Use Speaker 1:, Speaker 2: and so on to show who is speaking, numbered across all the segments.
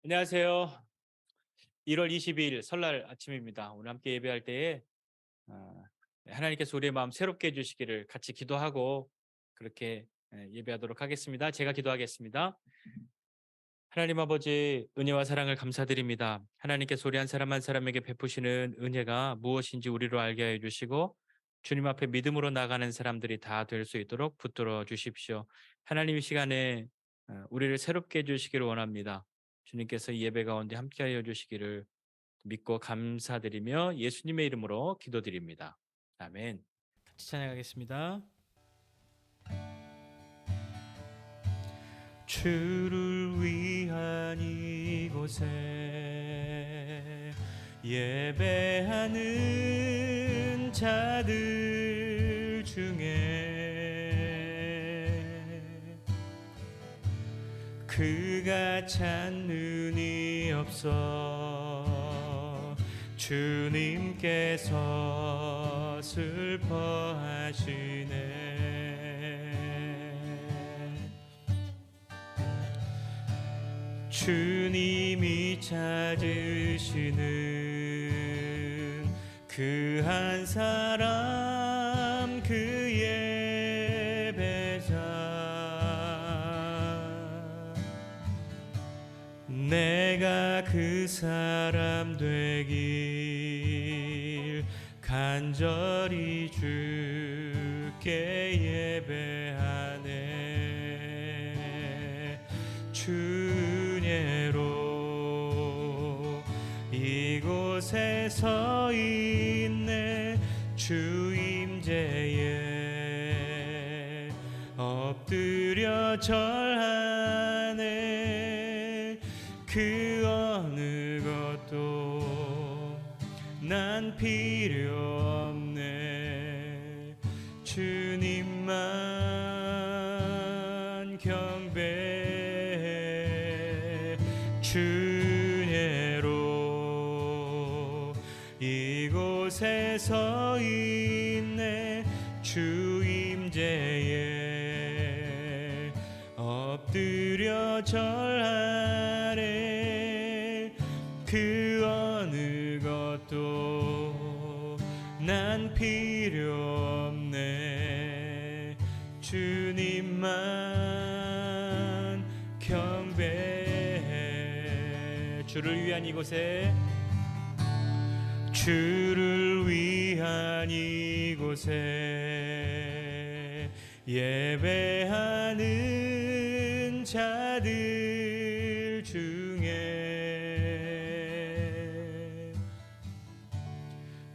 Speaker 1: 안녕하세요. 1월 22일 설날 아침입니다. 오늘 함께 예배할 때에 아 하나님께서 우리의 마음 새롭게 해 주시기를 같이 기도하고 그렇게 예배하도록 하겠습니다. 제가 기도하겠습니다. 하나님 아버지, 은혜와 사랑을 감사드립니다. 하나님께서 우리 한 사람 한 사람에게 베푸시는 은혜가 무엇인지 우리로 알게 해 주시고 주님 앞에 믿음으로 나가는 사람들이 다 될 수 있도록 붙들어 주십시오. 하나님, 이 시간에 우리를 새롭게 해 주시기를 원합니다. 주님께서 이 예배 가운데 함께하여 주시기를 믿고 감사드리며 예수님의 이름으로 기도드립니다. 아멘. 같이 찬양하겠습니다. 주를 위한 이곳에 예배하는 자들 중에 그가 찾는 이 없어 주님께서 슬퍼하시네. 주님이 찾으시는 그 한 사람, 그 예배자, 내가 그 사람 되길 간절히 주께 예배하네. 주례로 이곳에 서 있네. 주 임재에 엎드려 절하네. 그 어느 것도 난 필요 없네. 주님만 경배해. 주례로 이곳에 서 있네. 주 임재에 엎드려 절하네. 그 어느 것도 난 필요 없네. 주님만 경배해. 주를 위한 이곳에, 주를 위한 이곳에 예배하는 자들 중에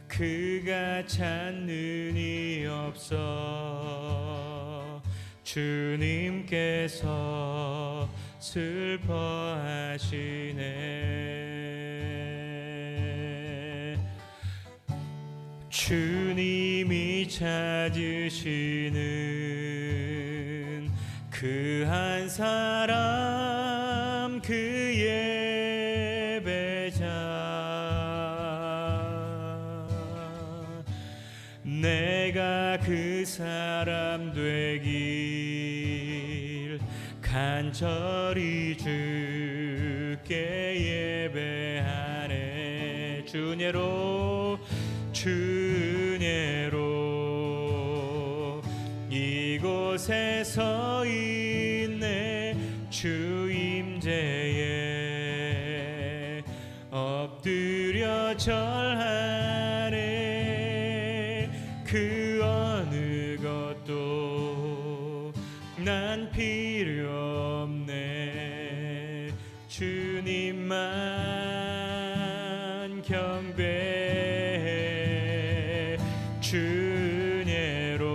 Speaker 1: 그가 찾는 이 없어 주님께서 슬퍼하시네. 주님이 찾으시는 그 한 사람, 그 예배자, 내가 그 사람 되길 간절히 주께 예배하네. 주례로 이곳에 서 있네. 주 임재에 엎드려 절하네. 그 어느 것도 난 필요 없네. 주님만 경배해. 주례로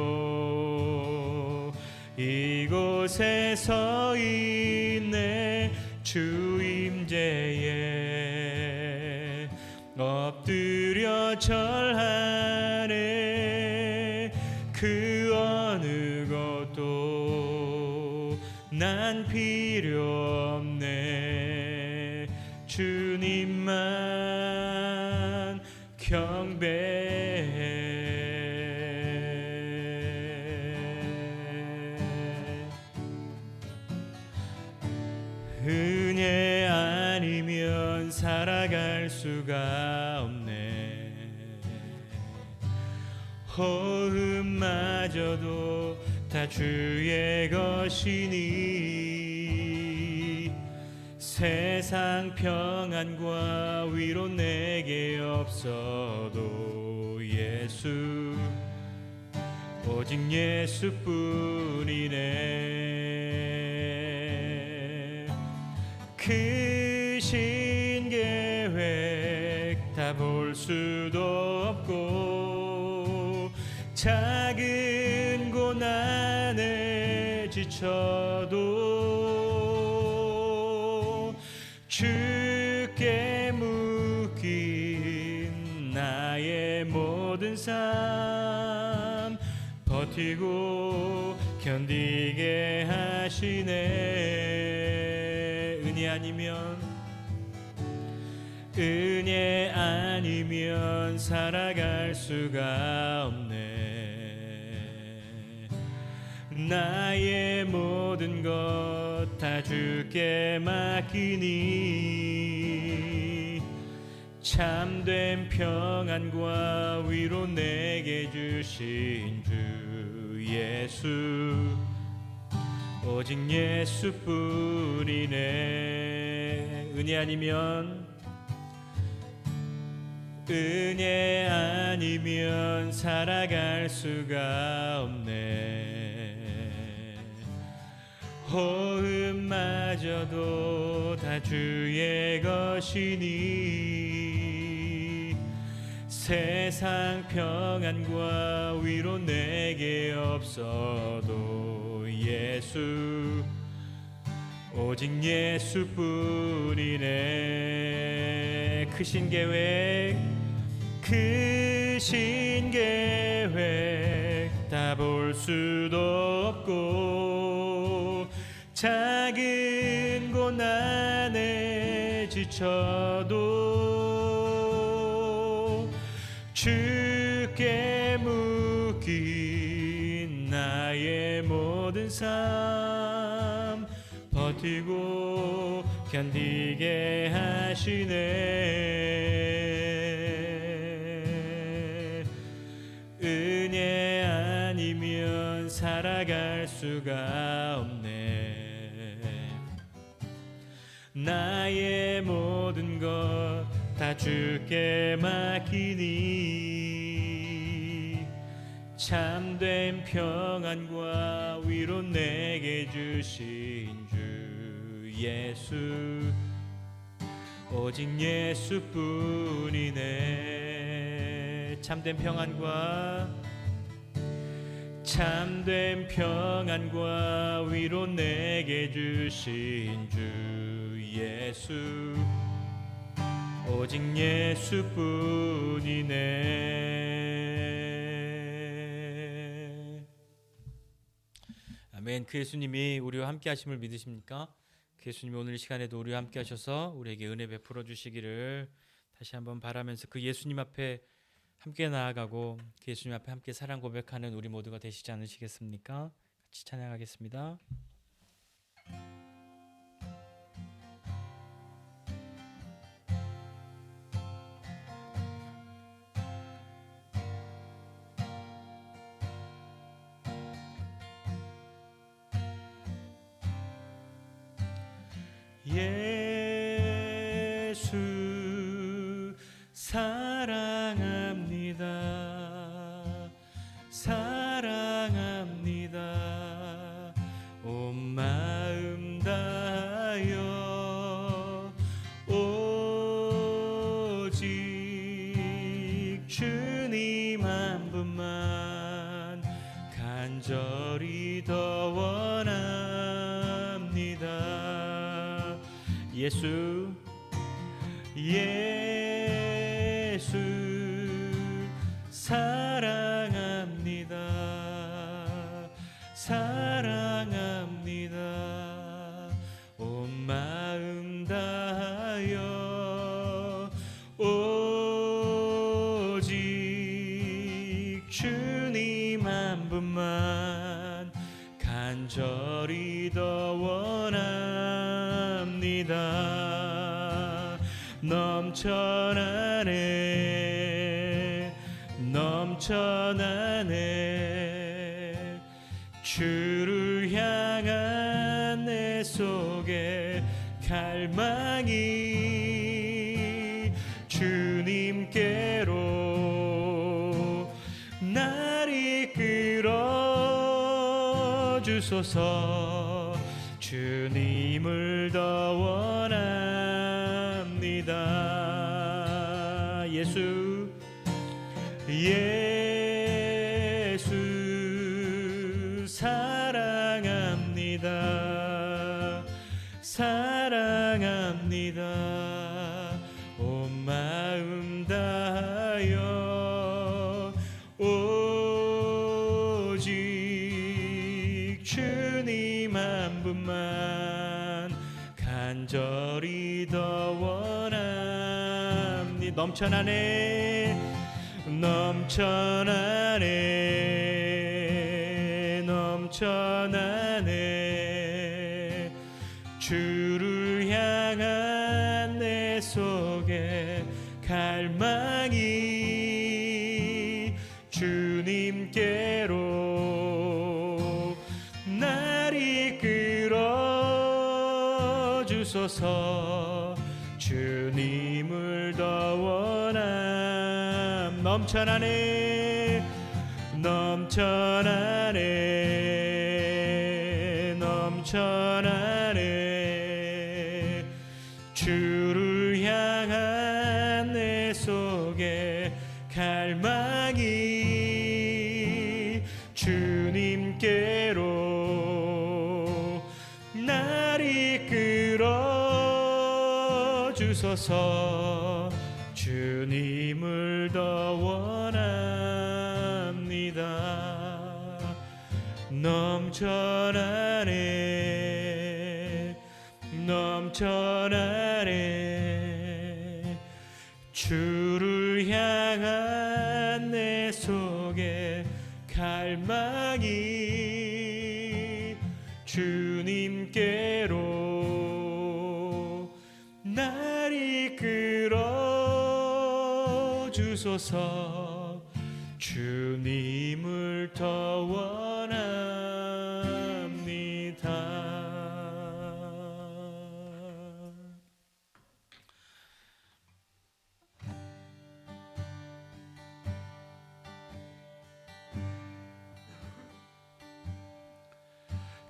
Speaker 1: 이곳에 서 있네. 주 임재에 엎드려 절하네. 그 어느 것도 난 필요 없네. 주님만 경배해. 은혜 아니면 살아갈 수가 없네. 호흡마저도 다 주의 것이니 세상 평안과 위로 내게 없어도 예수, 오직 예수뿐이네. 크신 계획 다 볼 수도 없고 작은 고난에 지쳐도 주께 묶인 나의 모든 삶 버티고 견디게 하시네. 은혜 아니면 살아갈 수가 없네. 나의 모든 것 다 주께 맡기니 참된 평안과 위로 내게 주신 주 예수, 오직 예수뿐이네. 은혜 아니면 살아갈 수가 없네. 호흡마저도 다 주의 것이니 세상 평안과 위로 내게 없어도 예수, 오직 예수뿐이네. 크신 계획 다 볼 수도 없고 작은 고난에 지쳐도 주께 묶인 나의 모든 삶 버티고 견디게 하시네. 은혜 아니면 살아갈 수가 없네. 나의 모든 것 다 주께 맡기니 참된 평안과 위로 내게 주신 주 예수, 오직 예수뿐이네. 참된 평안과 위로 내게 주신 주 예수, 오직 예수뿐이네. 아멘. 그 예수님이 우리와 함께 하심을 믿으십니까? 그 예수님이 오늘 이 시간에도 우리와 함께 하셔서 우리에게 은혜 베풀어 주시기를 다시 한번 바라면서 그 예수님 앞에 함께 나아가고 그 예수님 앞에 함께 사랑 고백하는 우리 모두가 되시지 않으시겠습니까? 같이 찬양하겠습니다. 예수 사랑합니다. 사랑합니다. 온 마음 다하여 오직 주님 한 분만 간절히 더 원합니다. 예수 사랑합니다. 사랑합니다. 온 마음 다하여 오직 주님 한 분만 간절히 더 원합니다. 넘쳐나네 넘쳐나네 주를 향한 내 속에 갈망이 주님께로 날 이끌어 주소서 주님을 더 원합니다. 예수 사랑합니다. 사랑합니다. 온 마음 다하여 오직 주님 한 분만 간절히 더 원합니다. 넘쳐나네 넘쳐나네 넘쳐나네 주를 향한 내 속에 갈망이 주님께로 날 이끌어 주소서 주님을 더 원함. 넘쳐나네 넘쳐나네 넘쳐나네 주를 향한 내 속에 갈망이 주님께로 날 이끌어 주소서 주님을 더 원합니다. 넘쳐나네 넘쳐나네 주를 향한 내 속에 갈망이 주님께로 날 이끌어 주소서 주님을 더 원합니다.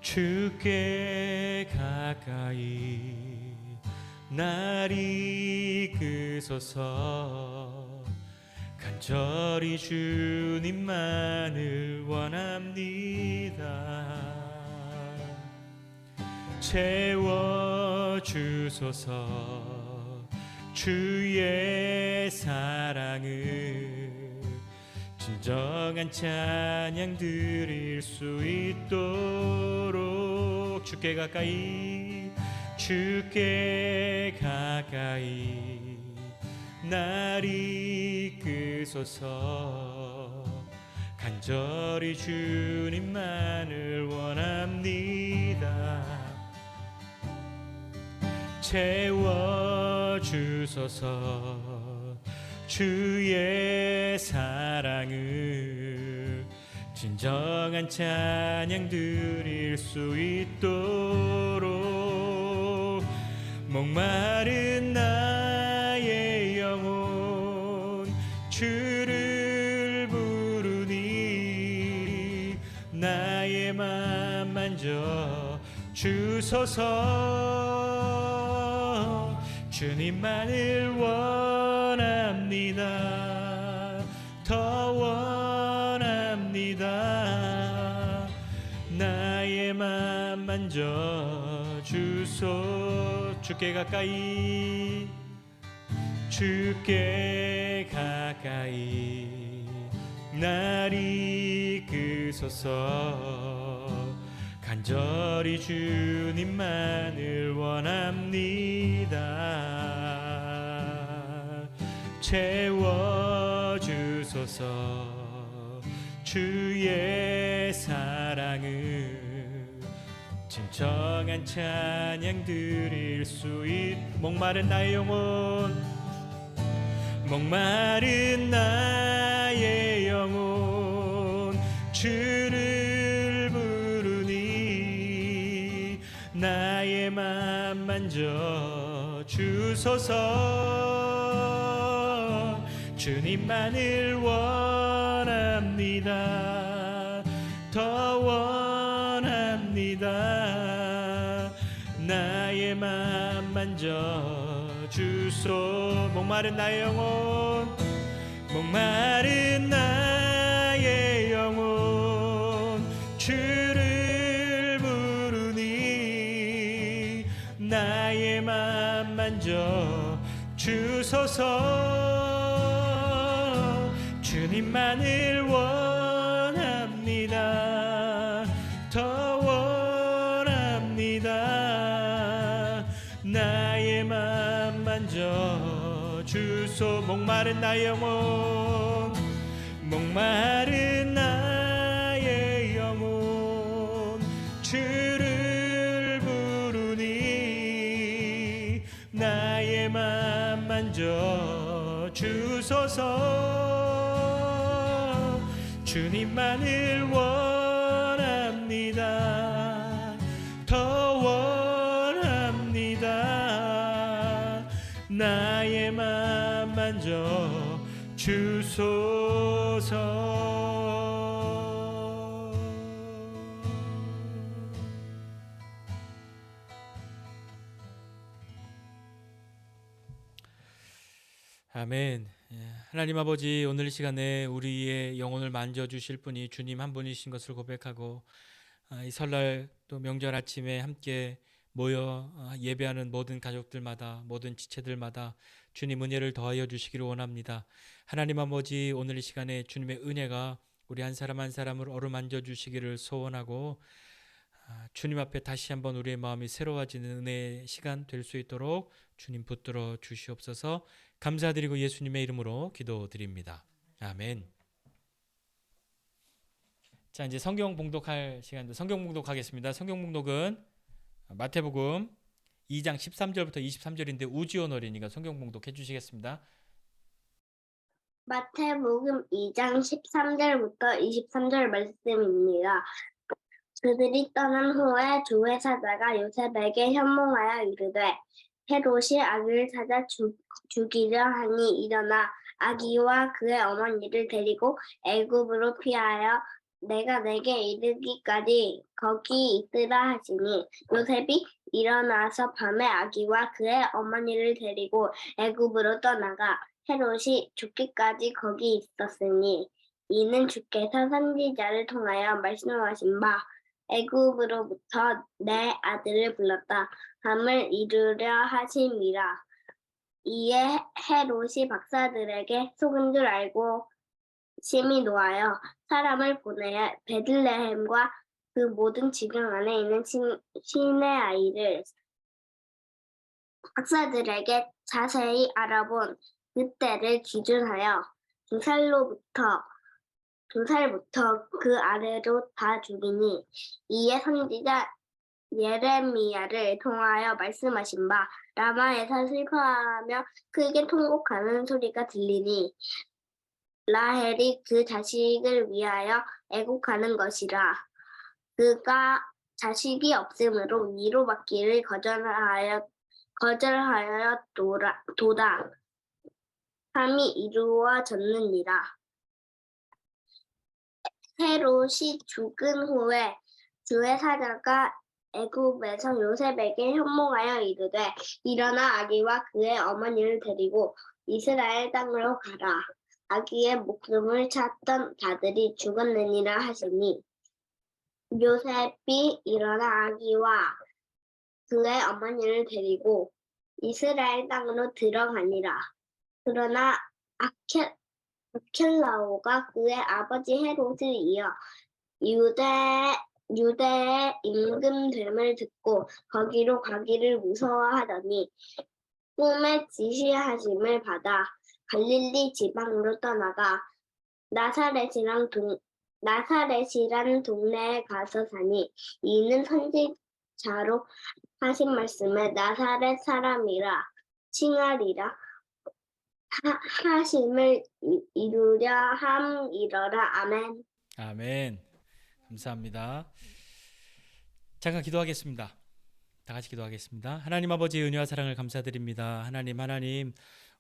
Speaker 1: 주께 가까이 날 이끄소서 간절히 주님만을 원합니다. 채워주소서 주의 사랑을 진정한 찬양 드릴 수 있도록 주께 가까이 날 이끄소서 간절히 주님만을 원합니다. 채워주소서 주의 사랑을 진정한 찬양 드릴 수 있도록 목마른 나의 영혼 주를 부르니 나의 맘 만져 주소서 주님만을 원합니다. 더 원합니다. 나의 맘 만져 주소 주께 가까이 날 이끄소서 간절히 주님만을 원합니다. 채워주소서 주의 사랑을 진정한 찬양 드릴 수 있. 목마른 나의 영혼, 목마른 나의 영혼 주를 부르니 나의 맘 만져 주소서. 주님만을 원합니다. 더 원합니다. 나의 맘 만져 주소. 목마른 나의 영혼, 목마른 나의 영혼 주를 부르니 나의 맘 만져 주소서. 주님만을 원합니다. 더 원합니다. 나의 맘 만져 주소. 목마른 나의 영혼, 목마른 나의 영혼 주를 부르니 나의 맘 만져 주소서. 주님만을 원합니다. 더 원합니다. 나의 맘 만져 주소서. 아멘. 하나님 아버지, 오늘 이 시간에 우리의 영혼을 만져주실 분이 주님 한 분이신 것을 고백하고, 이 설날 또 명절 아침에 함께 모여 예배하는 모든 가족들마다, 모든 지체들마다 주님 은혜를 더하여 주시기를 원합니다. 하나님 아버지, 오늘 이 시간에 주님의 은혜가 우리 한 사람 한 사람을 어루만져 주시기를 소원하고, 주님 앞에 다시 한번 우리의 마음이 새로워지는 은혜의 시간 될 수 있도록 주님 붙들어 주시옵소서. 감사드리고 예수님의 이름으로 기도드립니다. 아멘. 자, 이제 성경 봉독할 시간도 성경 봉독하겠습니다. 성경 봉독은 마태복음 2장 13절부터 23절인데 우지원 어린이가 성경 봉독해 주시겠습니다.
Speaker 2: 마태복음 2장 13절부터 23절 말씀입니다. 그들이 떠난 후에 주의 사자가 요셉에게 현몽하여 이르되 헤롯이 아기를 찾아 죽이려 하니 일어나 아기와 그의 어머니를 데리고 애굽으로 피하여 내가 내게 이르기까지 거기 있으라 하시니 요셉이 일어나서 밤에 아기와 그의 어머니를 데리고 애굽으로 떠나가 헤롯이 죽기까지 거기 있었으니 이는 주께서 선지자를 통하여 말씀하신 바 애굽으로부터 내 아들을 불렀다 함을 이루려 하심이라. 이에 헤롯이 박사들에게 속은 줄 알고 심히 노하여 사람을 보내어 베들레헴과 그 모든 지경 안에 있는 신의 아이를 박사들에게 자세히 알아본 그때를 기준하여 2살부터 그 아래로 다 죽이니 이에 선지자 예레미야를 통하여 말씀하신 바 라마에서 슬퍼하며 크게 통곡하는 소리가 들리니 라헬이 그 자식을 위하여 애곡하는 것이라. 그가 자식이 없으므로 위로받기를 거절하여 도다 함이 이루어졌느니라. 헤롯이 죽은 후에 주의 사자가 애굽에서 요셉에게 현몽하여 이르되 일어나 아기와 그의 어머니를 데리고 이스라엘 땅으로 가라. 아기의 목숨을 찾던 자들이 죽었느니라 하시니 요셉이 일어나 아기와 그의 어머니를 데리고 이스라엘 땅으로 들어가니라. 그러나 아켈라오가 그의 아버지 헤롯을 이어 유대의 임금됨을 듣고 거기로 가기를 무서워하더니 꿈에 지시하심을 받아 갈릴리 지방으로 떠나가 나사렛이란 동네에 가서 사니 이는 자로 하신 말씀을 나사렛 사람이라 칭하리라 하심을 이루려 함이러라. 아멘.
Speaker 1: 아멘. 감사합니다. 잠깐 기도하겠습니다. 다 같이 기도하겠습니다. 하나님 아버지의 은혜와 사랑을 감사드립니다. 하나님,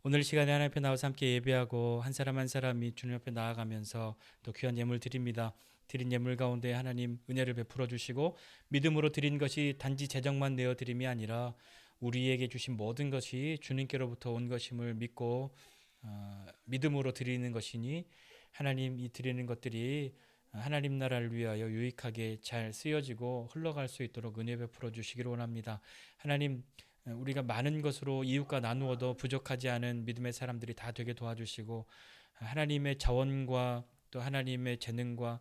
Speaker 1: 오늘 시간에 하나님 앞에 나와서 함께 예배하고 한 사람 한 사람이 주님 앞에 나아가면서 또 귀한 예물 드립니다. 드린 예물 가운데 하나님 은혜를 베풀어 주시고 믿음으로 드린 것이 단지 재정만 내어 드림이 아니라 우리에게 주신 모든 것이 주님께로부터 온 것임을 믿고 믿음으로 드리는 것이니 하나님 이 드리는 것들이 하나님 나라를 위하여 유익하게 잘 쓰여지고 흘러갈 수 있도록 은혜 베풀어 주시기를 원합니다. 하나님 우리가 많은 것으로 이웃과 나누어도 부족하지 않은 믿음의 사람들이 다 되게 도와주시고 하나님의 자원과 또 하나님의 재능과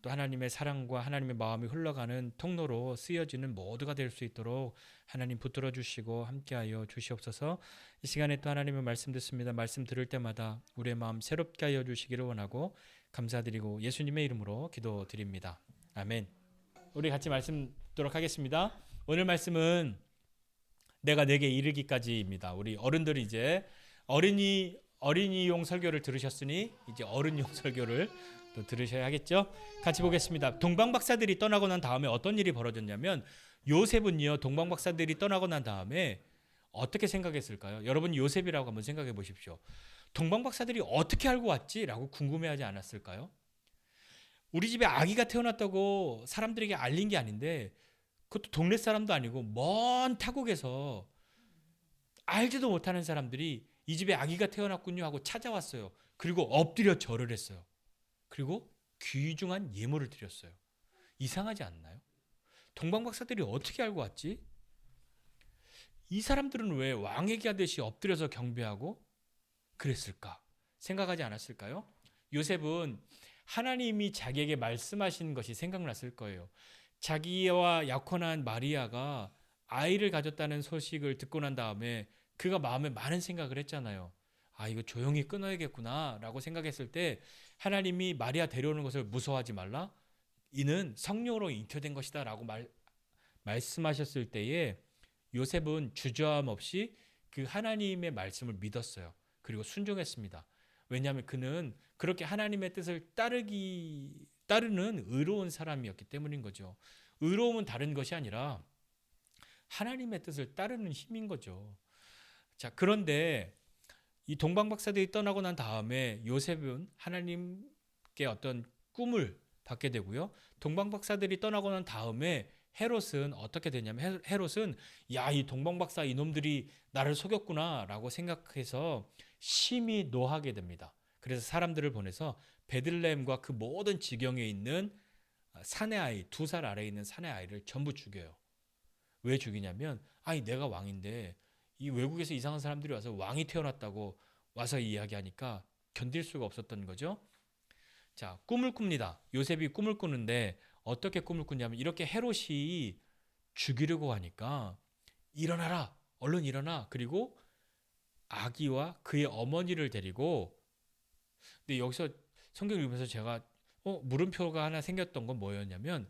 Speaker 1: 또 하나님의 사랑과 하나님의 마음이 흘러가는 통로로 쓰여지는 모두가 될 수 있도록 하나님 붙들어 주시고 함께하여 주시옵소서. 이 시간에 또 하나님의 말씀 듣습니다. 말씀 들을 때마다 우리의 마음 새롭게 하여 주시기를 원하고 감사드리고 예수님의 이름으로 기도드립니다. 아멘. 우리 같이 말씀 듣도록 하겠습니다. 오늘 말씀은 내가 내게 이르기까지입니다. 우리 어른들이 이제 어린이용 설교를 들으셨으니 이제 어른용 설교를 또 들으셔야 하겠죠. 같이 보겠습니다. 동방박사들이 떠나고 난 다음에 어떤 일이 벌어졌냐면 요셉은요 동방박사들이 떠나고 난 다음에 어떻게 생각했을까요? 여러분 요셉이라고 한번 생각해 보십시오. 동방박사들이 어떻게 알고 왔지라고 궁금해하지 않았을까요? 우리 집에 아기가 태어났다고 사람들에게 알린 게 아닌데 그것도 동네 사람도 아니고 먼 타국에서 알지도 못하는 사람들이 이 집에 아기가 태어났군요 하고 찾아왔어요. 그리고 엎드려 절을 했어요. 그리고 귀중한 예물을 드렸어요. 이상하지 않나요? 동방박사들이 어떻게 알고 왔지? 이 사람들은 왜 왕에게 하듯이 엎드려서 경배하고 그랬을까? 생각하지 않았을까요? 요셉은 하나님이 자기에게 말씀하신 것이 생각났을 거예요. 자기와 약혼한 마리아가 아이를 가졌다는 소식을 듣고 난 다음에 그가 마음에 많은 생각을 했잖아요. 아, 이거 조용히 끊어야겠구나 라고 생각했을 때 하나님이 마리아 데려오는 것을 무서워하지 말라. 이는 성령으로 잉태된 것이다 라고 말씀하셨을 때에 요셉은 주저함 없이 그 하나님의 말씀을 믿었어요. 그리고 순종했습니다. 왜냐하면 그는 그렇게 하나님의 뜻을 따르는 의로운 사람이었기 때문인 거죠. 의로움은 다른 것이 아니라 하나님의 뜻을 따르는 힘인 거죠. 자, 그런데 이 동방박사들이 떠나고 난 다음에 요셉은 하나님께 어떤 꿈을 받게 되고요. 동방박사들이 떠나고 난 다음에 헤롯은 어떻게 되냐면 헤롯은 야, 이 동방박사 이놈들이 나를 속였구나라고 생각해서 심히 노하게 됩니다. 그래서 사람들을 보내서 베들레헴과 그 모든 지경에 있는 사내 아이, 2살 아래에 있는 사내 아이를 전부 죽여요. 왜 죽이냐면 아니 내가 왕인데 이 외국에서 이상한 사람들이 와서 왕이 태어났다고 와서 이야기하니까 견딜 수가 없었던 거죠. 자, 꿈을 꿉니다. 요셉이 꿈을 꾸는데 어떻게 꿈을 꾸냐면 이렇게 헤롯이 죽이려고 하니까 일어나라, 얼른 일어나. 그리고 아기와 그의 어머니를 데리고 근데 여기서 성경 읽으면서 제가 물음표가 하나 생겼던 건 뭐였냐면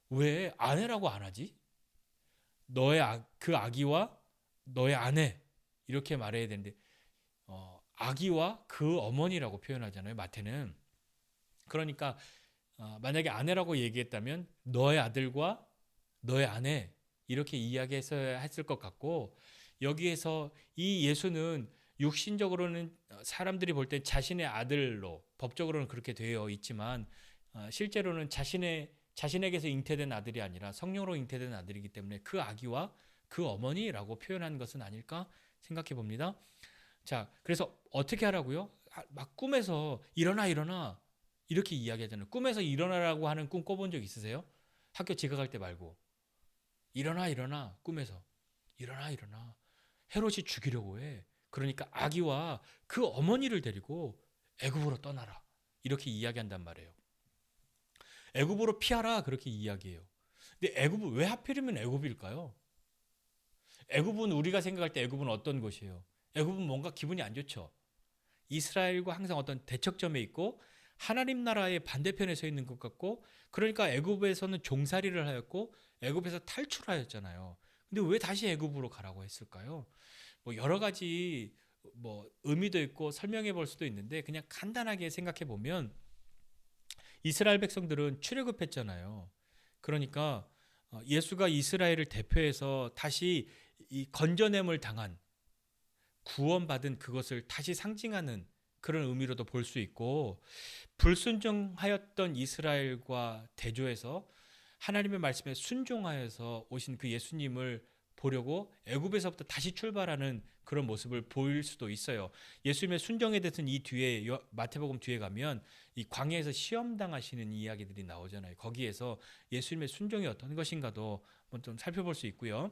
Speaker 1: 왜 아내라고 안 하지? 그 아기와 너의 아내 이렇게 말해야 되는데 아기와 그 어머니라고 표현하잖아요. 마태는. 그러니까 만약에 아내라고 얘기했다면 너의 아들과 너의 아내 이렇게 이야기했어야 했을 것 같고 여기에서 이 예수는 육신적으로는 사람들이 볼 때 자신의 아들로 법적으로는 그렇게 되어 있지만 실제로는 자신에게서 잉태된 아들이 아니라 성령으로 잉태된 아들이기 때문에 그 아기와 그 어머니라고 표현한 것은 아닐까 생각해 봅니다. 자, 그래서 어떻게 하라고요? 막 꿈에서 일어나 이렇게 이야기하잖아요. 꿈에서 일어나라고 하는 꿈 꿔본 적 있으세요? 학교 지각할 때 말고 일어나 꿈에서 일어나 헤롯이 죽이려고 해. 그러니까 아기와 그 어머니를 데리고 애굽으로 떠나라 이렇게 이야기한단 말이에요. 애굽으로 피하라 그렇게 이야기해요. 근데 애굽은 왜 하필이면 애굽일까요? 애굽은 우리가 생각할 때 애굽은 어떤 곳이에요? 애굽은 뭔가 기분이 안 좋죠. 이스라엘과 항상 어떤 대척점에 있고 하나님 나라의 반대편에 서 있는 것 같고 그러니까 애굽에서는 종살이를 하였고 애굽에서 탈출하였잖아요. 근데 왜 다시 애굽으로 가라고 했을까요? 뭐 여러 가지 뭐 의미도 있고 설명해 볼 수도 있는데 그냥 간단하게 생각해 보면 이스라엘 백성들은 출애굽했잖아요. 그러니까 예수가 이스라엘을 대표해서 다시 이 건져냄을 당한 구원받은 그것을 다시 상징하는 그런 의미로도 볼 수 있고 불순종하였던 이스라엘과 대조해서 하나님의 말씀에 순종하여서 오신 그 예수님을 보려고 애굽에서부터 다시 출발하는 그런 모습을 보일 수도 있어요. 예수님의 순종에 대해서는 이 뒤에 마태복음 뒤에 가면 이 광야에서 시험 당하시는 이야기들이 나오잖아요. 거기에서 예수님의 순종이 어떤 것인가도 한번 좀 살펴볼 수 있고요.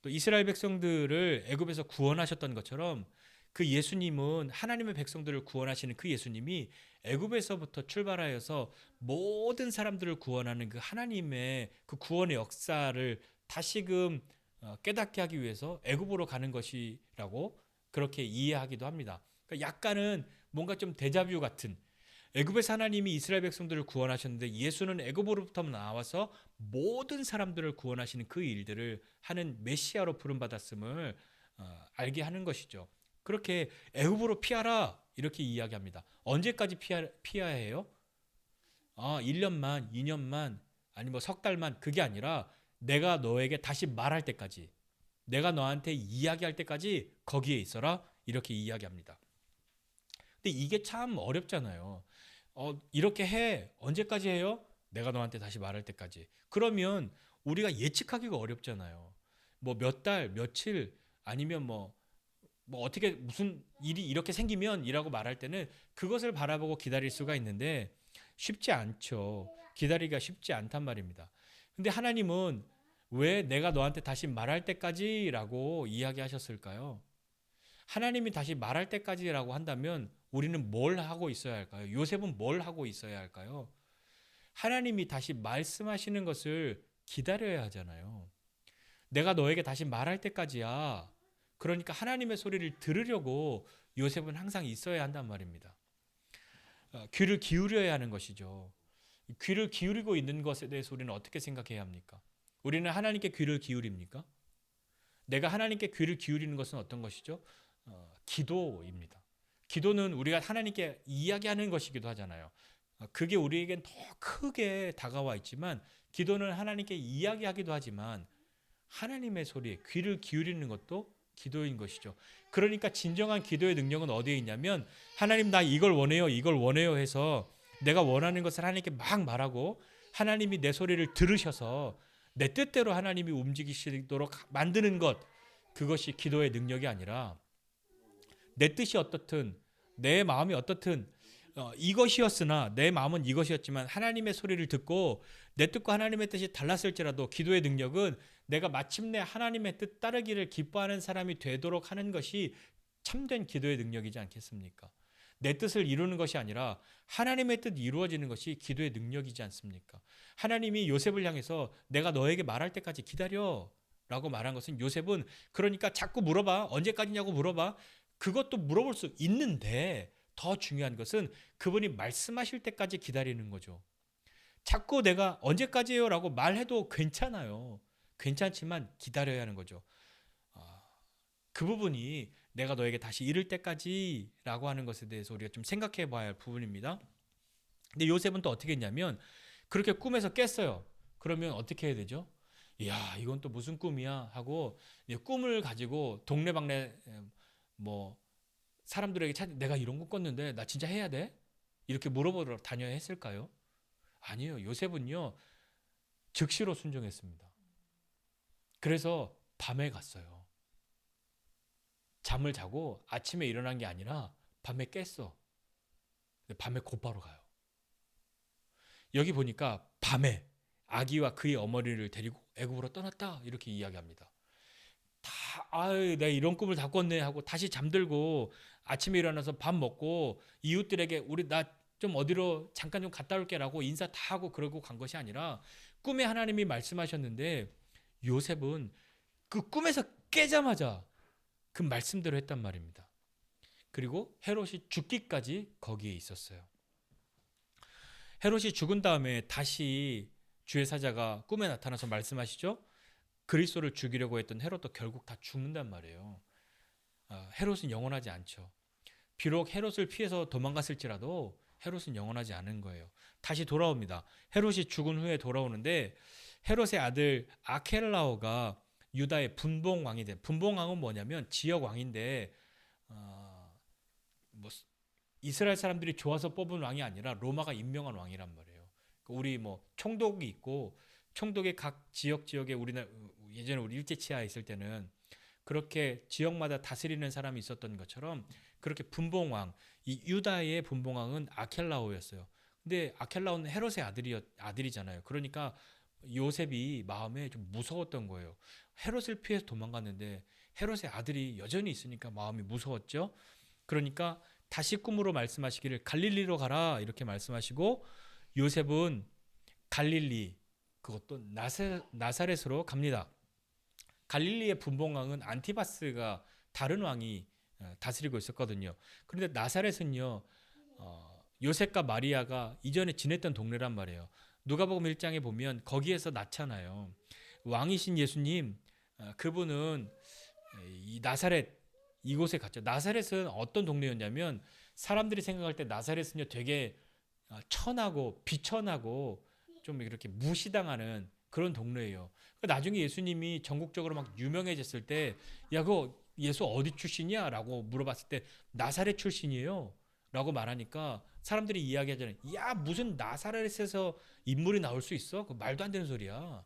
Speaker 1: 또 이스라엘 백성들을 애굽에서 구원하셨던 것처럼 그 예수님은 하나님의 백성들을 구원하시는 그 예수님이 애굽에서부터 출발하여서 모든 사람들을 구원하는 그 하나님의 그 구원의 역사를 다시금 깨닫게 하기 위해서 애굽으로 가는 것이라고 그렇게 이해하기도 합니다. 그러니까 약간은 뭔가 좀 데자뷰 같은 애굽에서 하나님이 이스라엘 백성들을 구원하셨는데 예수는 애굽으로부터 나와서 모든 사람들을 구원하시는 그 일들을 하는 메시아로 부름받았음을 알게 하는 것이죠. 그렇게 애굽으로 피하라 이렇게 이야기합니다. 언제까지 피해야 해요? 1년만, 2년만, 아니 뭐 석 달만 그게 아니라 내가 너에게 다시 말할 때까지, 내가 너한테 이야기할 때까지 거기에 있어라 이렇게 이야기합니다. 근데 이게 참 어렵잖아요. 이렇게 해. 언제까지 해요? 내가 너한테 다시 말할 때까지. 그러면 우리가 예측하기가 어렵잖아요. 뭐 몇 달, 며칠 아니면 뭐 어떻게 무슨 일이 이렇게 생기면 이라고 말할 때는 그것을 바라보고 기다릴 수가 있는데 쉽지 않죠. 기다리기가 쉽지 않단 말입니다. 근데 하나님은 왜 내가 너한테 다시 말할 때까지라고 이야기하셨을까요? 하나님이 다시 말할 때까지라고 한다면 우리는 뭘 하고 있어야 할까요? 요셉은 뭘 하고 있어야 할까요? 하나님이 다시 말씀하시는 것을 기다려야 하잖아요. 내가 너에게 다시 말할 때까지야. 그러니까 하나님의 소리를 들으려고 요셉은 항상 있어야 한단 말입니다. 귀를 기울여야 하는 것이죠. 귀를 기울이고 있는 것에 대해서 우리는 어떻게 생각해야 합니까? 우리는 하나님께 귀를 기울입니까? 내가 하나님께 귀를 기울이는 것은 어떤 것이죠? 기도입니다. 기도는 우리가 하나님께 이야기하는 것이기도 하잖아요. 그게 우리에겐 더 크게 다가와 있지만 기도는 하나님께 이야기하기도 하지만 하나님의 소리에 귀를 기울이는 것도 기도인 것이죠. 그러니까 진정한 기도의 능력은 어디에 있냐면 하나님 나 이걸 원해요. 이걸 원해요 해서 내가 원하는 것을 하나님께 막 말하고 하나님이 내 소리를 들으셔서 내 뜻대로 하나님이 움직이시도록 만드는 것 그것이 기도의 능력이 아니라 내 뜻이 어떻든 내 마음이 어떻든 이것이었으나 내 마음은 이것이었지만 하나님의 소리를 듣고 내 뜻과 하나님의 뜻이 달랐을지라도 기도의 능력은 내가 마침내 하나님의 뜻 따르기를 기뻐하는 사람이 되도록 하는 것이 참된 기도의 능력이지 않겠습니까? 내 뜻을 이루는 것이 아니라 하나님의 뜻이 이루어지는 것이 기도의 능력이지 않습니까? 하나님이 요셉을 향해서 내가 너에게 말할 때까지 기다려 라고 말한 것은 요셉은 그러니까 자꾸 물어봐. 언제까지냐고 물어봐. 그것도 물어볼 수 있는데 더 중요한 것은 그분이 말씀하실 때까지 기다리는 거죠. 자꾸 내가 언제까지예요? 라고 말해도 괜찮아요. 괜찮지만 기다려야 하는 거죠. 그 부분이 내가 너에게 다시 이를 때까지 라고 하는 것에 대해서 우리가 좀 생각해 봐야 할 부분입니다. 근데 요셉은 또 어떻게 했냐면 그렇게 꿈에서 깼어요. 그러면 어떻게 해야 되죠? 이야, 이건 또 무슨 꿈이야? 하고 꿈을 가지고 동네방네 뭐 사람들에게 내가 이런 꿈 꿨는데 나 진짜 해야 돼? 이렇게 물어보러 다녀야 했을까요? 아니에요. 요셉은요. 즉시로 순종했습니다. 그래서 밤에 갔어요. 잠을 자고 아침에 일어난 게 아니라 밤에 깼어. 밤에 곧바로 가요. 여기 보니까 밤에 아기와 그의 어머니를 데리고 애굽으로 떠났다 이렇게 이야기합니다. 내가 이런 꿈을 다 꿨네 하고 다시 잠들고 아침에 일어나서 밥 먹고 이웃들에게 우리 나 좀 어디로 잠깐 좀 갔다 올게라고 인사 다 하고 그러고 간 것이 아니라 꿈에 하나님이 말씀하셨는데 요셉은 그 꿈에서 깨자마자 그 말씀대로 했단 말입니다. 그리고 헤롯이 죽기까지 거기에 있었어요. 헤롯이 죽은 다음에 다시 주의 사자가 꿈에 나타나서 말씀하시죠. 그리스도를 죽이려고 했던 헤롯도 결국 다 죽는단 말이에요. 헤롯은 영원하지 않죠. 비록 헤롯을 피해서 도망갔을지라도 헤롯은 영원하지 않은 거예요. 다시 돌아옵니다. 헤롯이 죽은 후에 돌아오는데 헤롯의 아들 아켈라오가 유다의 분봉왕이 돼. 분봉왕은 뭐냐면 지역 왕인데 뭐 이스라엘 사람들이 좋아서 뽑은 왕이 아니라 로마가 임명한 왕이란 말이에요. 우리 뭐 총독이 있고 총독의 각 지역에 우리나라 예전에 우리 일제치하에 있을 때는 그렇게 지역마다 다스리는 사람이 있었던 것처럼 그렇게 분봉왕, 이 유다의 분봉왕은 아켈라오였어요. 근데 아켈라오는 헤롯의 아들이잖아요. 그러니까 요셉이 마음에 좀 무서웠던 거예요. 헤롯을 피해서 도망갔는데 헤롯의 아들이 여전히 있으니까 마음이 무서웠죠. 그러니까 다시 꿈으로 말씀하시기를 갈릴리로 가라 이렇게 말씀하시고 요셉은 갈릴리 그것도 나사렛으로 갑니다. 갈릴리의 분봉왕은 안티바스가 다른 왕이 다스리고 있었거든요. 그런데 나사렛은요 요셉과 마리아가 이전에 지냈던 동네란 말이에요. 누가복음 1장에 보면 거기에서 낳잖아요. 왕이신 예수님 그분은 이 나사렛 이곳에 갔죠. 나사렛은 어떤 동네였냐면 사람들이 생각할 때 나사렛은요 되게 천하고 비천하고 좀 이렇게 무시당하는 그런 동네예요. 나중에 예수님이 전국적으로 막 유명해졌을 때, 야, 그거 예수 어디 출신이야? 라고 물어봤을 때, 나사렛 출신이에요. 라고 말하니까 사람들이 이야기하잖아요. 야, 무슨 나사렛에서 인물이 나올 수 있어? 그 말도 안 되는 소리야.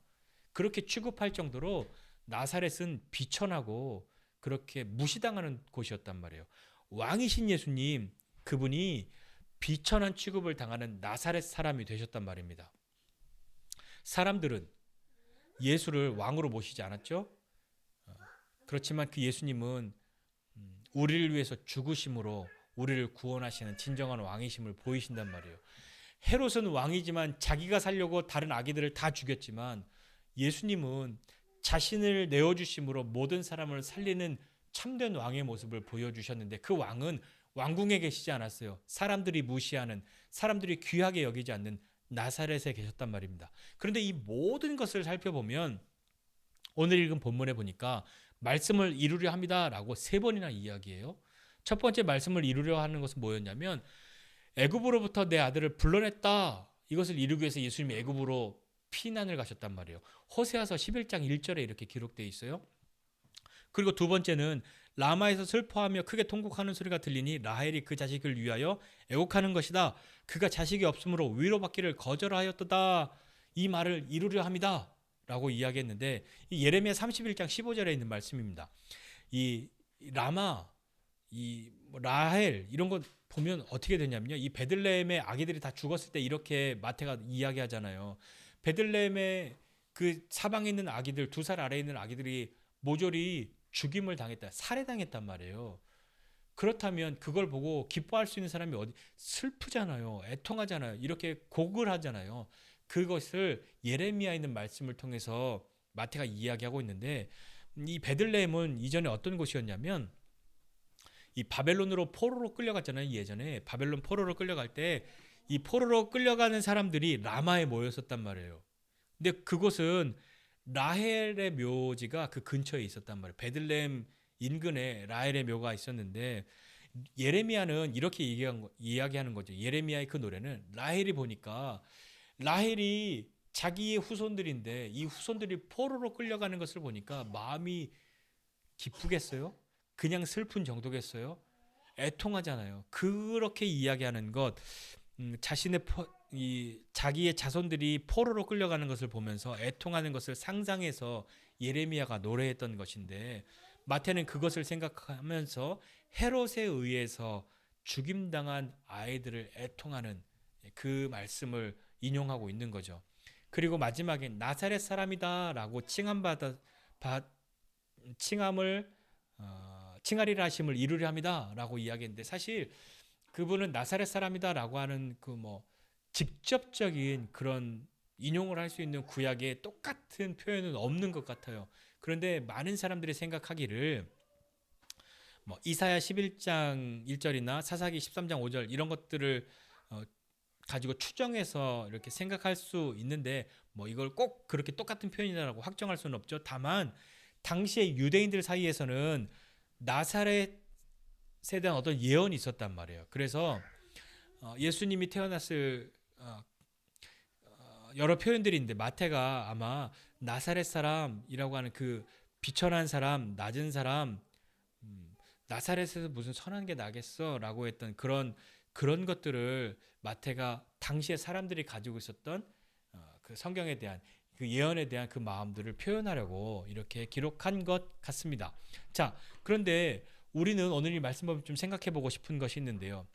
Speaker 1: 그렇게 취급할 정도로 나사렛은 비천하고 그렇게 무시당하는 곳이었단 말이에요. 왕이신 예수님, 그분이 비천한 취급을 당하는 나사렛 사람이 되셨단 말입니다. 사람들은 예수를 왕으로 모시지 않았죠. 그렇지만 그 예수님은 우리를 위해서 죽으심으로 우리를 구원하시는 진정한 왕이심을 보이신단 말이에요. 헤롯은 왕이지만 자기가 살려고 다른 아기들을 다 죽였지만 예수님은 자신을 내어주심으로 모든 사람을 살리는 참된 왕의 모습을 보여주셨는데 그 왕은 왕궁에 계시지 않았어요. 사람들이 무시하는, 사람들이 귀하게 여기지 않는 나사렛에 계셨단 말입니다. 그런데 이 모든 것을 살펴보면 오늘 읽은 본문에 보니까 말씀을 이루려 합니다라고 3번이나 이야기해요. 첫 번째 말씀을 이루려 하는 것은 뭐였냐면 애굽으로부터 내 아들을 불러냈다. 이것을 이루기 위해서 예수님이 애굽으로 피난을 가셨단 말이에요. 호세아서 11장 1절에 이렇게 기록되어 있어요. 그리고 두 번째는 라마에서 슬퍼하며 크게 통곡하는 소리가 들리니 라헬이 그 자식을 위하여 애곡하는 것이다. 그가 자식이 없으므로 위로받기를 거절하였도다. 이 말을 이루려 합니다. 라고 이야기했는데 이 예레미야 31장 15절에 있는 말씀입니다. 이 라마, 이 라헬 이런 거 보면 어떻게 되냐면요. 이 베들레헴의 아기들이 다 죽었을 때 이렇게 마태가 이야기하잖아요. 베들레헴의 그 사방에 있는 아기들 2살 아래에 있는 아기들이 모조리 죽임을 당했다. 살해당했단 말이에요. 그렇다면 그걸 보고 기뻐할 수 있는 사람이 어디 슬프잖아요. 애통하잖아요. 이렇게 곡을 하잖아요. 그것을 예레미야에 있는 말씀을 통해서 마태가 이야기하고 있는데 이 베들레헴은 이전에 어떤 곳이었냐면 이 바벨론으로 포로로 끌려갔잖아요. 예전에 바벨론 포로로 끌려갈 때 이 포로로 끌려가는 사람들이 라마에 모였었단 말이에요. 근데 그곳은 라헬의 묘지가 그 근처에 있었단 말이에요. 베들레헴 인근에 라헬의 묘가 있었는데 예레미야는 이렇게 이야기하는 거죠. 예레미야의 그 노래는 라헬이 보니까 라헬이 자기의 후손들인데 이 후손들이 포로로 끌려가는 것을 보니까 마음이 기쁘겠어요? 그냥 슬픈 정도겠어요? 애통하잖아요. 그렇게 이야기하는 것, 자기의 자손들이 포로로 끌려가는 것을 보면서 애통하는 것을 상상해서 예레미야가 노래했던 것인데 마태는 그것을 생각하면서 헤롯에 의해서 죽임당한 아이들을 애통하는 그 말씀을 인용하고 있는 거죠. 그리고 마지막에 나사렛 사람이다라고 칭하리라 하심을 이루려 합니다라고 이야기했는데 사실 그분은 나사렛 사람이다라고 하는 그 뭐 직접적인 그런 인용을 할 수 있는 구약에 똑같은 표현은 없는 것 같아요. 그런데 많은 사람들이 생각하기를 뭐 이사야 11장 1절이나 사사기 13장 5절 이런 것들을 가지고 추정해서 이렇게 생각할 수 있는데 뭐 이걸 꼭 그렇게 똑같은 표현이라고 확정할 수는 없죠. 다만 당시에 유대인들 사이에서는 나사렛에 대한 어떤 예언이 있었단 말이에요. 그래서 예수님이 태어났을 여러 표현들인데 마태가 아마 나사렛 사람이라고 하는 그 비천한 사람, 낮은 사람, 나사렛에서 무슨 선한 게 나겠어라고 했던 그런 것들을 마태가 당시에 사람들이 가지고 있었던 그 성경에 대한 그 예언에 대한 그 마음들을 표현하려고 이렇게 기록한 것 같습니다. 자, 그런데 우리는 오늘 이 말씀을 좀 생각해 보고 싶은 것이 있는데요.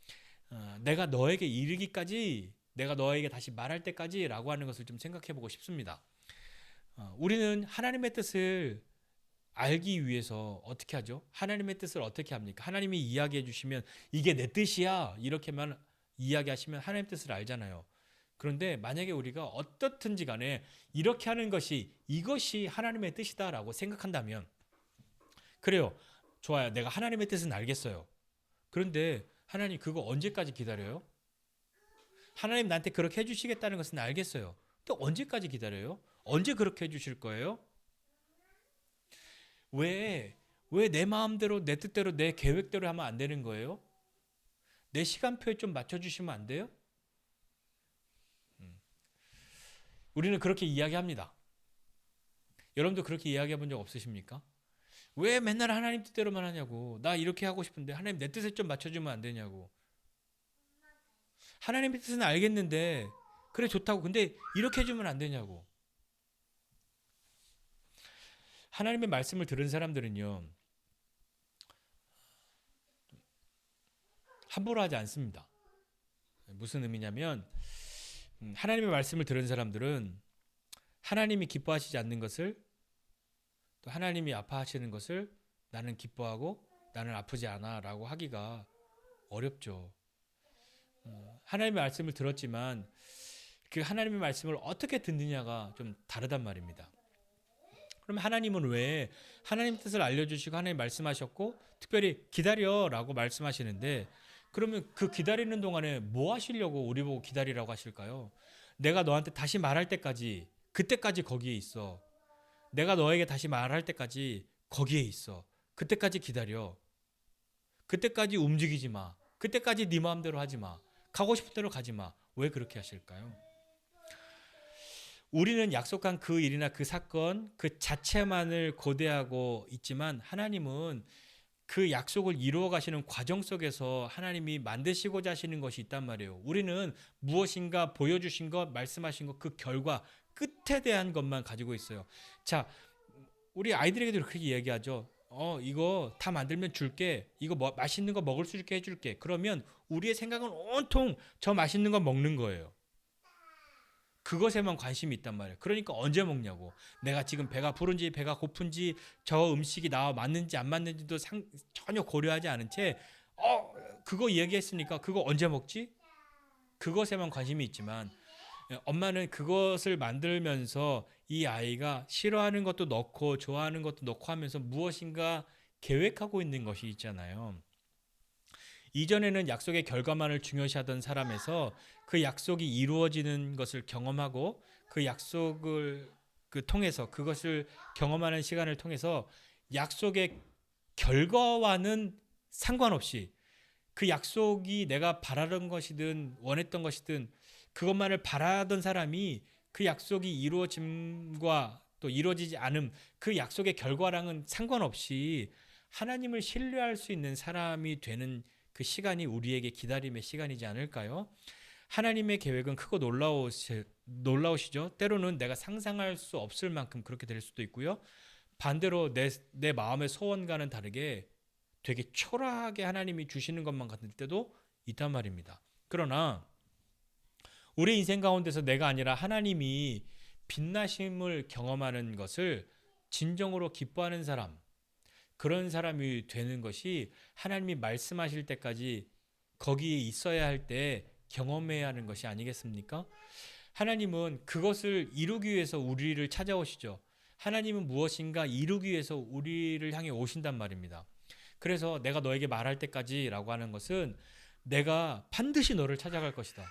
Speaker 1: 내가 너에게 이르기까지, 내가 너에게 다시 말할 때까지라고 하는 것을 좀 생각해 보고 싶습니다. 우리는 하나님의 뜻을 알기 위해서 어떻게 하죠? 하나님의 뜻을 어떻게 합니까? 하나님이 이야기해 주시면 이게 내 뜻이야 이렇게만 이야기하시면 하나님의 뜻을 알잖아요. 그런데 만약에 우리가 어떻든지 간에 이렇게 하는 것이 이것이 하나님의 뜻이다라고 생각한다면 그래요. 좋아요. 내가 하나님의 뜻은 알겠어요. 그런데 하나님 그거 언제까지 기다려요? 하나님 나한테 그렇게 해주시겠다는 것은 알겠어요. 또 언제까지 기다려요? 언제 그렇게 해주실 거예요? 왜 내 마음대로 내 뜻대로 내 계획대로 하면 안 되는 거예요? 내 시간표에 좀 맞춰주시면 안 돼요? 우리는 그렇게 이야기합니다. 여러분도 그렇게 이야기해 본 적 없으십니까? 왜 맨날 하나님 뜻대로만 하냐고. 나 이렇게 하고 싶은데 하나님 내 뜻에 좀 맞춰주면 안 되냐고. 하나님의 뜻은 알겠는데 그래 좋다고 근데 이렇게 해주면 안 되냐고. 하나님의 말씀을 들은 사람들은요 함부로 하지 않습니다. 무슨 의미냐면 하나님의 말씀을 들은 사람들은 하나님이 기뻐하시지 않는 것을 또 하나님이 아파하시는 것을 나는 기뻐하고 나는 아프지 않아 라고 하기가 어렵죠. 하나님의 말씀을 들었지만 그 하나님의 말씀을 어떻게 듣느냐가 좀 다르단 말입니다. 그럼 하나님은 왜 하나님 뜻을 알려주시고 하나님 말씀하셨고 특별히 기다려라고 말씀하시는데 그러면 그 기다리는 동안에 뭐 하시려고 우리 보고 기다리라고 하실까요? 내가 너한테 다시 말할 때까지 그때까지 거기에 있어. 내가 너에게 다시 말할 때까지 거기에 있어. 그때까지 기다려. 그때까지 움직이지 마. 그때까지 네 마음대로 하지 마. 가고 싶은 대로 가지 마. 왜 그렇게 하실까요? 우리는 약속한 그 일이나 그 사건 그 자체만을 고대하고 있지만 하나님은 그 약속을 이루어 가시는 과정 속에서 하나님이 만드시고자 하시는 것이 있단 말이에요. 우리는 무엇인가 보여주신 것, 말씀하신 것, 그 결과, 끝에 대한 것만 가지고 있어요. 자, 우리 아이들에게도 그렇게 이야기하죠. 이거 다 만들면 줄게. 이거 맛있는 거 먹을 수 있게 해줄게. 그러면 우리의 생각은 온통 저 맛있는 거 먹는 거예요. 그것에만 관심이 있단 말이에요. 그러니까 언제 먹냐고. 내가 지금 배가 부른지 배가 고픈지 저 음식이 나와 맞는지 안 맞는지도 전혀 고려하지 않은 채 그거 얘기했으니까 그거 언제 먹지? 그것에만 관심이 있지만 엄마는 그것을 만들면서 이 아이가 싫어하는 것도 넣고 좋아하는 것도 넣고 하면서 무엇인가 계획하고 있는 것이 있잖아요. 이전에는 약속의 결과만을 중요시하던 사람에서 그 약속이 이루어지는 것을 경험하고 그 약속을 통해서 그것을 경험하는 시간을 통해서 약속의 결과와는 상관없이 그 약속이 내가 바라던 것이든 원했던 것이든 그것만을 바라던 사람이 그 약속이 이루어짐과 또 이루어지지 않음 그 약속의 결과랑은 상관없이 하나님을 신뢰할 수 있는 사람이 되는 그 시간이 우리에게 기다림의 시간이지 않을까요? 하나님의 계획은 크고 놀라우시죠. 때로는 내가 상상할 수 없을 만큼 그렇게 될 수도 있고요. 반대로 내 마음의 소원과는 다르게 되게 초라하게 하나님이 주시는 것만 같을 때도 있단 말입니다. 그러나 우리 인생 가운데서 내가 아니라 하나님이 빛나심을 경험하는 것을 진정으로 기뻐하는 사람, 그런 사람이 되는 것이 하나님이 말씀하실 때까지 거기에 있어야 할 때 경험해야 하는 것이 아니겠습니까? 하나님은 그것을 이루기 위해서 우리를 찾아오시죠. 하나님은 무엇인가 이루기 위해서 우리를 향해 오신단 말입니다. 그래서 내가 너에게 말할 때까지라고 하는 것은 내가 반드시 너를 찾아갈 것이다.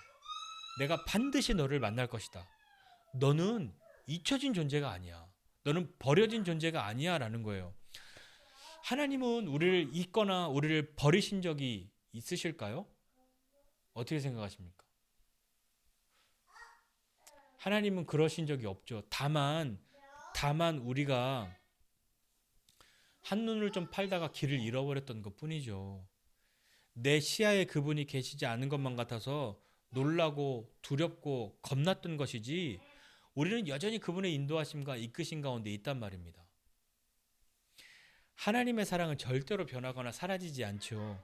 Speaker 1: 내가 반드시 너를 만날 것이다. 너는 잊혀진 존재가 아니야. 너는 버려진 존재가 아니야 라는 거예요. 하나님은 우리를 잊거나 우리를 버리신 적이 있으실까요? 어떻게 생각하십니까? 하나님은 그러신 적이 없죠. 다만 우리가 한눈을 좀 팔다가 길을 잃어버렸던 것뿐이죠. 내 시야에 그분이 계시지 않은 것만 같아서 놀라고 두렵고 겁났던 것이지, 우리는 여전히 그분의 인도하심과 이끄심 가운데 있단 말입니다. 하나님의 사랑은 절대로 변하거나 사라지지 않죠.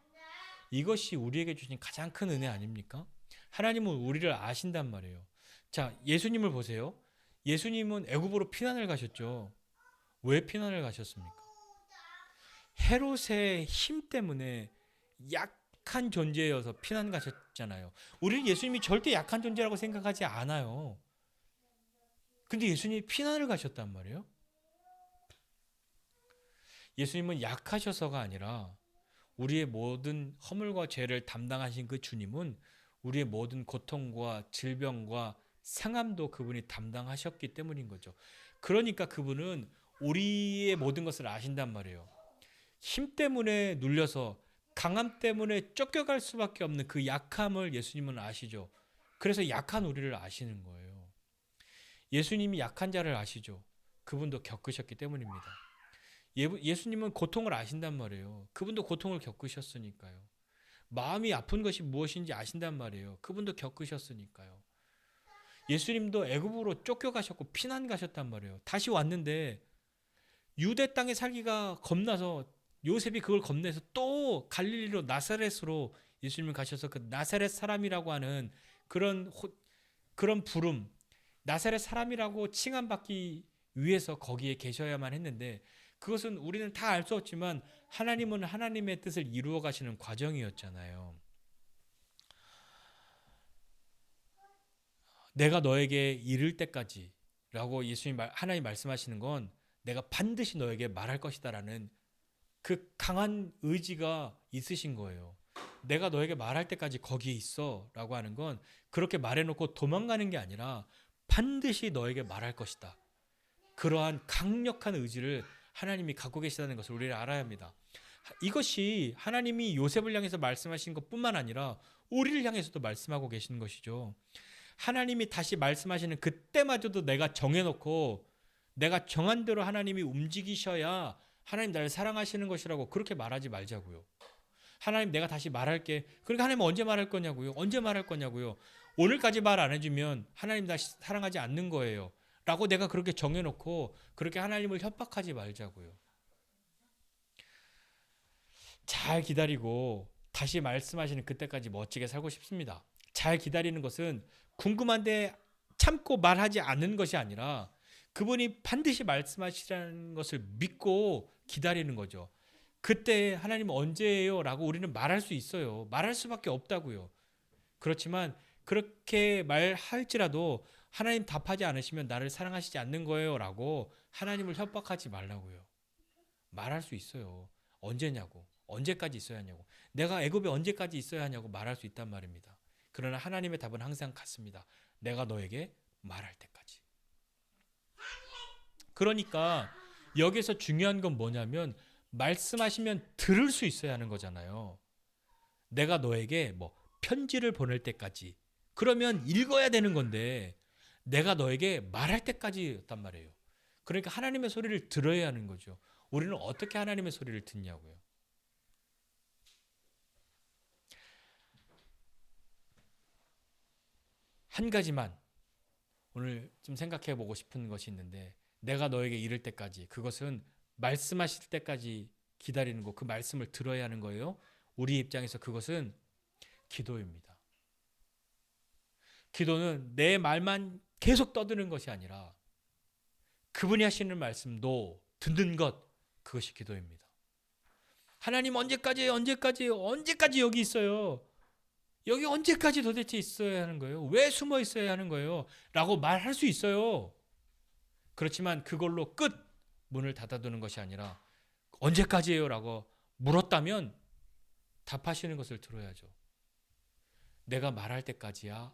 Speaker 1: 이것이 우리에게 주신 가장 큰 은혜 아닙니까? 하나님은 우리를 아신단 말이에요. 자, 예수님을 보세요. 예수님은 애굽으로 피난을 가셨죠. 왜 피난을 가셨습니까? 헤롯의 힘 때문에 약한 존재여서 피난 가셨잖아요. 우리는 예수님이 절대 약한 존재라고 생각하지 않아요. 근데 예수님이 피난을 가셨단 말이에요. 예수님은 약하셔서가 아니라 우리의 모든 허물과 죄를 담당하신 그 주님은 우리의 모든 고통과 질병과 상함도 그분이 담당하셨기 때문인 거죠. 그러니까 그분은 우리의 모든 것을 아신단 말이에요. 힘 때문에 눌려서 강함 때문에 쫓겨갈 수밖에 없는 그 약함을 예수님은 아시죠. 그래서 약한 우리를 아시는 거예요. 예수님이 약한 자를 아시죠. 그분도 겪으셨기 때문입니다. 예수님은 고통을 아신단 말이에요. 그분도 고통을 겪으셨으니까요. 마음이 아픈 것이 무엇인지 아신단 말이에요. 그분도 겪으셨으니까요. 예수님도 애굽으로 쫓겨가셨고 피난 가셨단 말이에요. 다시 왔는데 유대 땅에 살기가 겁나서 요셉이 그걸 겁내서 또 갈릴리로 나사렛으로 예수님이 가셔서 그 나사렛 사람이라고 하는 그런 부름, 나사렛 사람이라고 칭함받기 위해서 거기에 계셔야만 했는데, 그것은 우리는 다 알 수 없지만 하나님은 하나님의 뜻을 이루어 가시는 과정이었잖아요. 내가 너에게 이를 때까지라고 하나님 말씀하시는 건 내가 반드시 너에게 말할 것이다라는 그 강한 의지가 있으신 거예요. 내가 너에게 말할 때까지 거기에 있어라고 하는 건 그렇게 말해놓고 도망가는 게 아니라 반드시 너에게 말할 것이다. 그러한 강력한 의지를 하나님이 갖고 계시다는 것을 우리는 알아야 합니다. 이것이 하나님이 요셉을 향해서 말씀하신 것뿐만 아니라 우리를 향해서도 말씀하고 계시는 것이죠. 하나님이 다시 말씀하시는 그때마저도 내가 정해놓고 내가 정한 대로 하나님이 움직이셔야 하나님 나를 사랑하시는 것이라고 그렇게 말하지 말자고요. 하나님 내가 다시 말할게. 그러니까 하나님 언제 말할 거냐고요. 언제 말할 거냐고요. 오늘까지 말 안 해주면 하나님 다시 사랑하지 않는 거예요. 라고 내가 그렇게 정해놓고 그렇게 하나님을 협박하지 말자고요. 잘 기다리고 다시 말씀하시는 그때까지 멋지게 살고 싶습니다. 잘 기다리는 것은 궁금한데 참고 말하지 않는 것이 아니라 그분이 반드시 말씀하시라는 것을 믿고 기다리는 거죠. 그때 하나님 언제예요? 라고 우리는 말할 수 있어요. 말할 수밖에 없다고요. 그렇지만 그렇게 말할지라도 하나님 답하지 않으시면 나를 사랑하시지 않는 거예요 라고 하나님을 협박하지 말라고요. 말할 수 있어요. 언제냐고. 언제까지 있어야 하냐고. 내가 애굽에 언제까지 있어야 하냐고 말할 수 있단 말입니다. 그러나 하나님의 답은 항상 같습니다. 내가 너에게 말할 때까지. 그러니까 여기서 중요한 건 뭐냐면 말씀하시면 들을 수 있어야 하는 거잖아요. 내가 너에게 편지를 보낼 때까지. 그러면 읽어야 되는 건데 내가 너에게 말할 때까지였단 말이에요. 그러니까 하나님의 소리를 들어야 하는 거죠. 우리는 어떻게 하나님의 소리를 듣냐고요. 한 가지만 오늘 좀 생각해 보고 싶은 것이 있는데, 내가 너에게 이를 때까지, 그것은 말씀하실 때까지 기다리는 거, 그 말씀을 들어야 하는 거예요. 우리 입장에서 그것은 기도입니다. 기도는 내 말만 계속 떠드는 것이 아니라 그분이 하시는 말씀도 듣는 것, 그것이 기도입니다. 하나님 언제까지 여기 있어요? 여기 언제까지 도대체 있어야 하는 거예요? 왜 숨어 있어야 하는 거예요? 라고 말할 수 있어요. 그렇지만 그걸로 끝 문을 닫아두는 것이 아니라 언제까지예요? 라고 물었다면 답하시는 것을 들어야죠. 내가 말할 때까지야.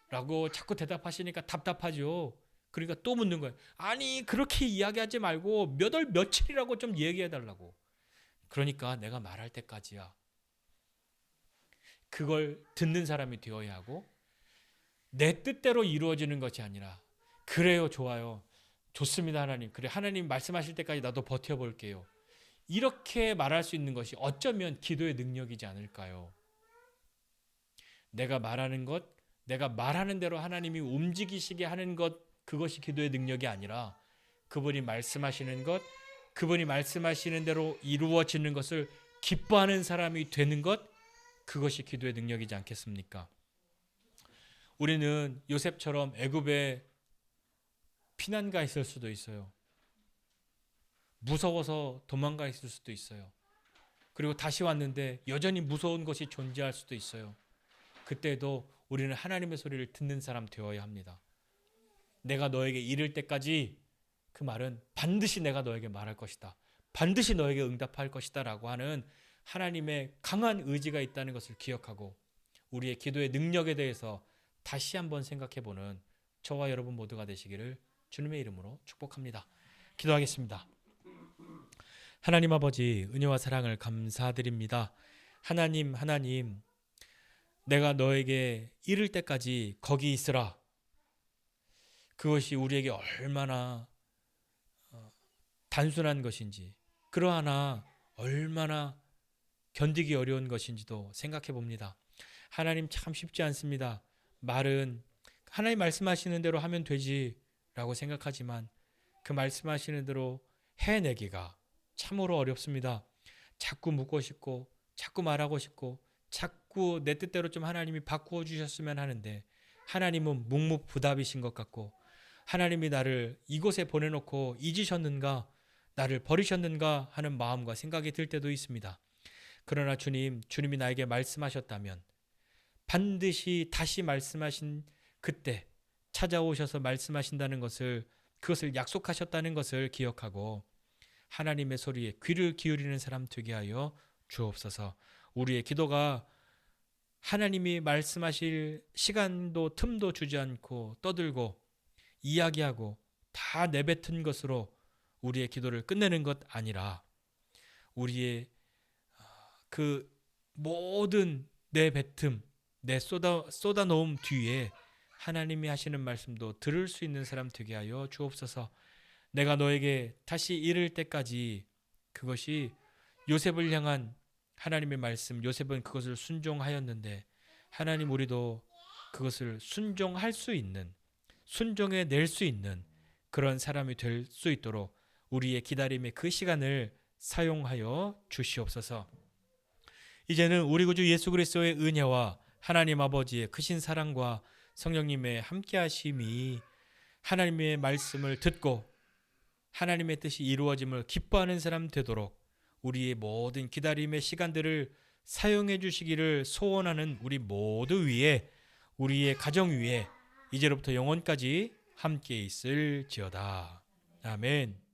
Speaker 1: 라고 자꾸 대답하시니까 답답하죠. 그러니까 또 묻는 거예요. 아니 그렇게 이야기하지 말고 몇 월 며칠이라고 좀 얘기해 달라고. 그러니까 내가 말할 때까지야. 그걸 듣는 사람이 되어야 하고 내 뜻대로 이루어지는 것이 아니라 그래요, 좋아요, 좋습니다 하나님, 그래 하나님 말씀하실 때까지 나도 버텨볼게요, 이렇게 말할 수 있는 것이 어쩌면 기도의 능력이지 않을까요? 내가 말하는 것, 내가 말하는 대로 하나님이 움직이시게 하는 것, 그것이 기도의 능력이 아니라 그분이 말씀하시는 것, 그분이 말씀하시는 대로 이루어지는 것을 기뻐하는 사람이 되는 것, 그것이 기도의 능력이지 않겠습니까? 우리는 요셉처럼 애굽에 피난가 있을 수도 있어요. 무서워서 도망가 있을 수도 있어요. 그리고 다시 왔는데 여전히 무서운 것이 존재할 수도 있어요. 그때도 우리는 하나님의 소리를 듣는 사람 되어야 합니다. 내가 너에게 이를 때까지, 그 말은 반드시 내가 너에게 말할 것이다, 반드시 너에게 응답할 것이다 라고 하는 하나님의 강한 의지가 있다는 것을 기억하고 우리의 기도의 능력에 대해서 다시 한번 생각해보는 저와 여러분 모두가 되시기를 주님의 이름으로 축복합니다. 기도하겠습니다. 하나님 아버지, 은혜와 사랑을 감사드립니다. 하나님, 내가 너에게 이를 때까지 거기 있으라. 그것이 우리에게 얼마나 단순한 것인지, 그러하나 얼마나 견디기 어려운 것인지도 생각해 봅니다. 하나님, 참 쉽지 않습니다. 말은 하나님 말씀하시는 대로 하면 되지 라고 생각하지만 그 말씀하시는 대로 해내기가 참으로 어렵습니다. 자꾸 묻고 싶고 자꾸 말하고 싶고 자꾸 내 뜻대로 좀 하나님이 바꾸어 주셨으면 하는데, 하나님은 묵묵부답이신 것 같고 하나님이 나를 이곳에 보내놓고 잊으셨는가, 나를 버리셨는가 하는 마음과 생각이 들 때도 있습니다. 그러나 주님이 나에게 말씀하셨다면 반드시 다시 말씀하신 그때 찾아오셔서 말씀하신다는 것을, 그것을 약속하셨다는 것을 기억하고 하나님의 소리에 귀를 기울이는 사람 되게 하여 주옵소서. 우리의 기도가 하나님이 말씀하실 시간도 틈도 주지 않고 떠들고 이야기하고 다 내뱉은 것으로 우리의 기도를 끝내는 것 아니라 우리의 그 모든 내뱉음, 내 쏟아놓음 뒤에 하나님이 하시는 말씀도 들을 수 있는 사람 되게 하여 주옵소서. 내가 너에게 다시 이를 때까지, 그것이 요셉을 향한 하나님의 말씀, 요셉은 그것을 순종하였는데 하나님, 우리도 그것을 순종할 수 있는, 순종해 낼 수 있는 그런 사람이 될 수 있도록 우리의 기다림의 그 시간을 사용하여 주시옵소서. 이제는 우리 구주 예수 그리스도의 은혜와 하나님 아버지의 크신 사랑과 성령님의 함께하심이 하나님의 말씀을 듣고 하나님의 뜻이 이루어짐을 기뻐하는 사람 되도록 우리의 모든 기다림의 시간들을 사용해 주시기를 소원하는 우리 모두 위에, 우리의 가정 위에 이제로부터 영원까지 함께 있을지어다. 아멘.